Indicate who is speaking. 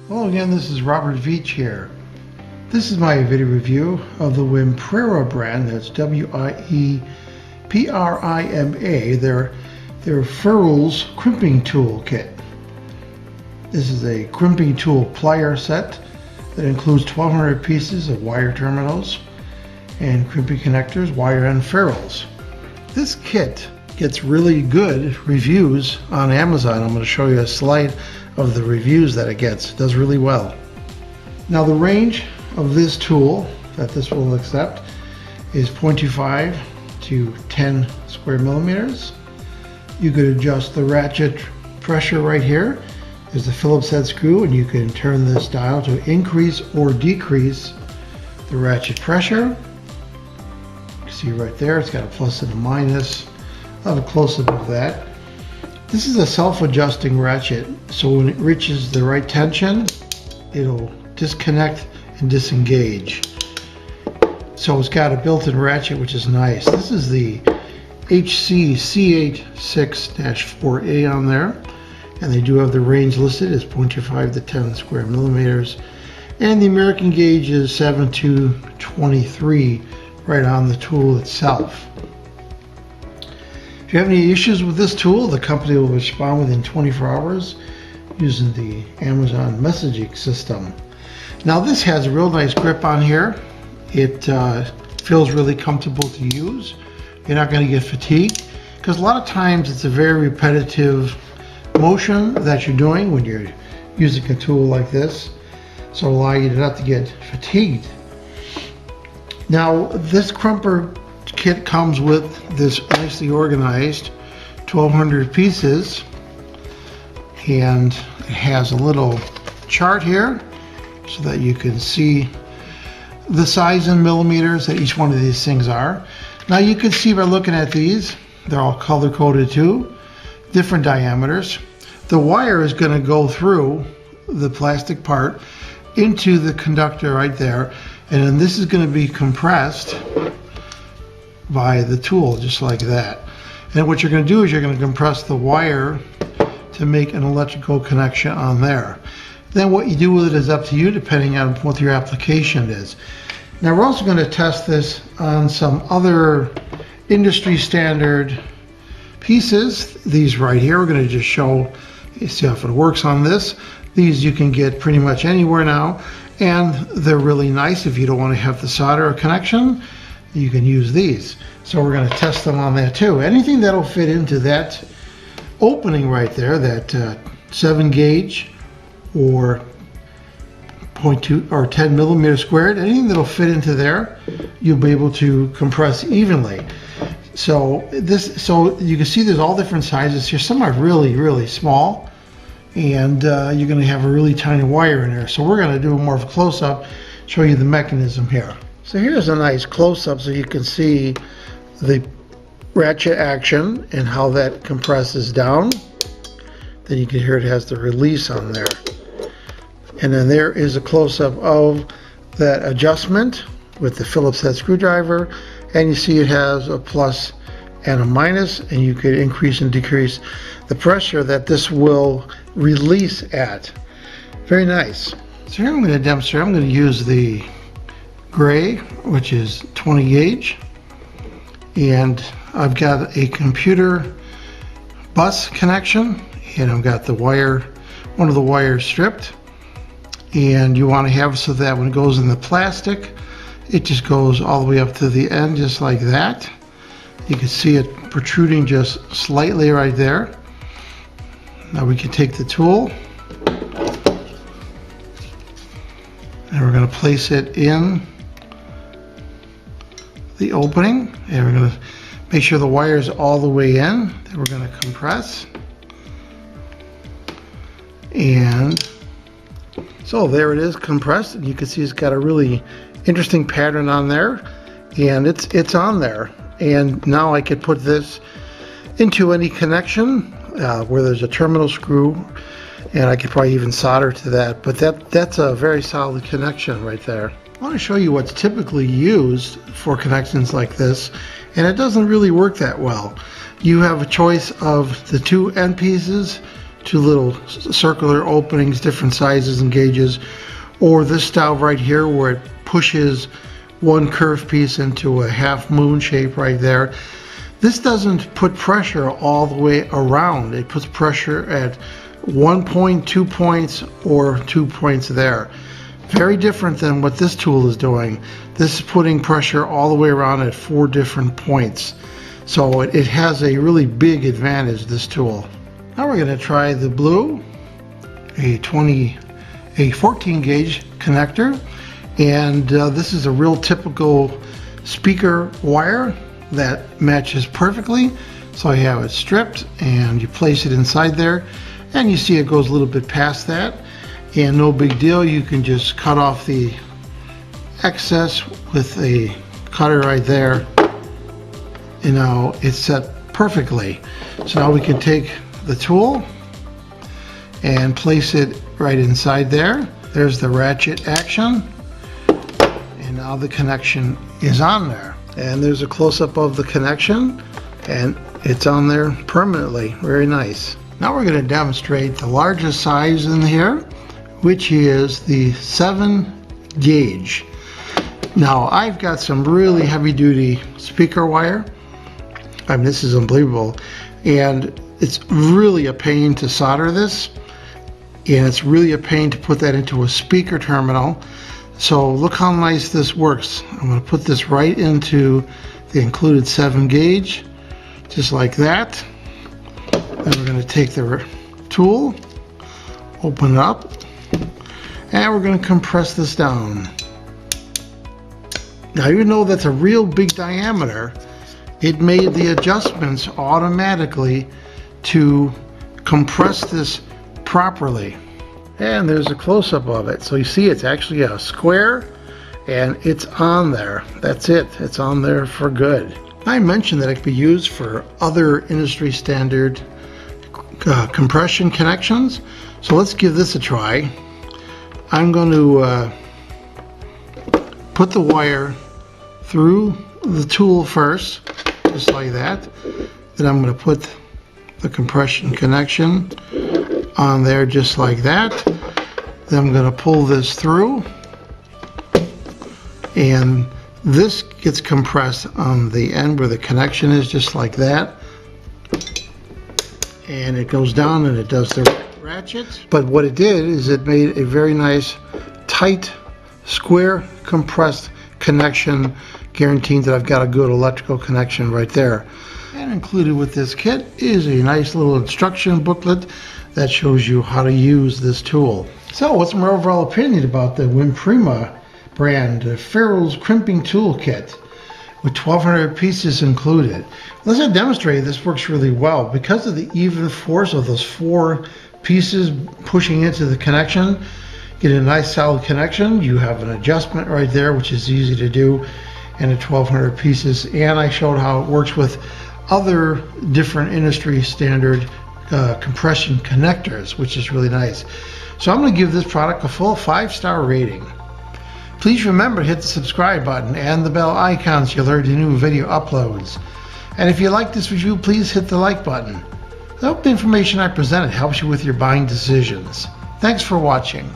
Speaker 1: Hello again, this is Robert Veach here. This is my video review of the Wieprima brand. That's W-I-E-P-R-I-M-A. Their Ferrules Crimping Tool Kit. This is a crimping tool plier set that includes 1,200 pieces of wire terminals and crimping connectors, wire and ferrules. This kit gets really good reviews on Amazon. I'm going to show you a slide of the reviews that it gets. It does really well. Now the range of this tool that this will accept is 0.25 to 10 square millimeters. You could adjust the ratchet pressure right here. There's the Phillips head screw, and you can turn this dial to increase or decrease the ratchet pressure. You can see right there, it's got a plus and a minus. I'll have a close-up of that. This is a self-adjusting ratchet, so when it reaches the right tension, it'll disconnect and disengage. So it's got a built-in ratchet, which is nice. This is the HC C86-4A on there, and they do have the range listed as 0.25 to 10 square millimeters, and the American gauge is 7 to 23 right on the tool itself. If you have any issues with this tool, the company will respond within 24 hours using the Amazon messaging system. Now this has a real nice grip on here. It feels really comfortable to use. You're not going to get fatigued, because a lot of times it's a very repetitive motion that you're doing when you're using a tool like this, so allow you not to get fatigued. Now this crimper kit comes with this nicely organized 1,200 pieces, and it has a little chart here so that you can see the size in millimeters that each one of these things are. Now you can see by looking at these, they're all color coded too, different diameters. The wire is going to go through the plastic part into the conductor right there, and then this is going to be compressed by the tool, just like that. And what you're going to do is you're going to compress the wire to make an electrical connection on there. Then what you do with it is up to you, depending on what your application is. Now we're also going to test this on some other industry standard pieces. These right here, we're going to just show, see if it works on this. These you can get pretty much anywhere now, and they're really nice. If you don't want to have the solder connection, you can use these. So we're going to test them on that too. Anything that'll fit into that opening right there, that 7 gauge or 0.2 or 10 millimeters squared, anything that'll fit into there, you'll be able to compress evenly. So you can see there's all different sizes here. Some are really, really small, and you're going to have a really tiny wire in there. So we're going to do more of a close-up, show you the mechanism here. So here's a nice close-up so you can see the ratchet action and how that compresses down. Then you can hear it has the release on there. And then there is a close-up of that adjustment with the Phillips head screwdriver, and you see it has a plus and a minus, and you could increase and decrease the pressure that this will release at. Very nice. So here I'm going to demonstrate. I'm going to use the gray, which is 20 gauge, and I've got a computer bus connection, and I've got the wire, one of the wires stripped, and you want to have so that when it goes in the plastic, it just goes all the way up to the end, just like that. You can see it protruding just slightly right there. Now we can take the tool, and we're going to place it in the opening, and we're going to make sure the wire is all the way in. Then we're going to compress, and so there it is, compressed. And you can see it's got a really interesting pattern on there, and it's on there. And now I could put this into any connection where there's a terminal screw, and I could probably even solder to that. But that's a very solid connection right there. I want to show you what's typically used for connections like this, and it doesn't really work that well. You have a choice of the 2 end pieces two little circular openings, different sizes and gauges, or this style right here where it pushes one curved piece into a half moon shape right there. This doesn't put pressure all the way around. It puts pressure at 1 point, 2 points, or 2 points there. Very different than what this tool is doing. This is putting pressure all the way around at 4 different points. So it has a really big advantage, this tool. Now we're going to try the blue, a 14 gauge connector, and this is a real typical speaker wire that matches perfectly. So you have it stripped and you place it inside there, and you see it goes a little bit past that, and no big deal. You can just cut off the excess with a cutter right there, and now it's set perfectly. So now we can take the tool and place it right inside there. There's the ratchet action, and now the connection is on there. And there's a close-up of the connection, and it's on there permanently. Very nice. Now we're going to demonstrate the largest size in here, which is the 7 gauge. Now I've got some really heavy-duty speaker wire. I mean, this is unbelievable, and it's really a pain to solder this, and it's really a pain to put that into a speaker terminal. So look how nice this works. I'm going to put this right into the included 7 gauge, just like that. Then we're going to take the tool, open it up, and we're going to compress this down. Now, even though that's a real big diameter, it made the adjustments automatically to compress this properly. And there's a close-up of it. So you see it's actually a square, and it's on there. That's it. It's on there for good. I mentioned that it could be used for other industry standard compression connections. So let's give this a try. I'm going to put the wire through the tool first, just like that. Then I'm going to put the compression connection on there just like that. Then I'm going to pull this through, and this gets compressed on the end where the connection is, just like that. And it goes down and it does the ratchet. But what it did is it made a very nice tight square compressed connection, guaranteeing that I've got a good electrical connection right there. And included with this kit is a nice little instruction booklet that shows you how to use this tool. So what's my overall opinion about the Wieprima brand Ferrules Crimping Tool Kit with 1,200 pieces included? Well, as I demonstrated, this works really well because of the even force of those 4 pieces pushing into the connection. Get a nice solid connection. You have an adjustment right there, which is easy to do, and 1,200 pieces. And I showed how it works with other different industry standard compression connectors, which is really nice. So I'm going to give this product a full 5-star rating. Please remember to hit the subscribe button and the bell icon so you'll alert the new video uploads. And if you like this review, please hit the like button. I hope the information I presented helps you with your buying decisions. Thanks for watching.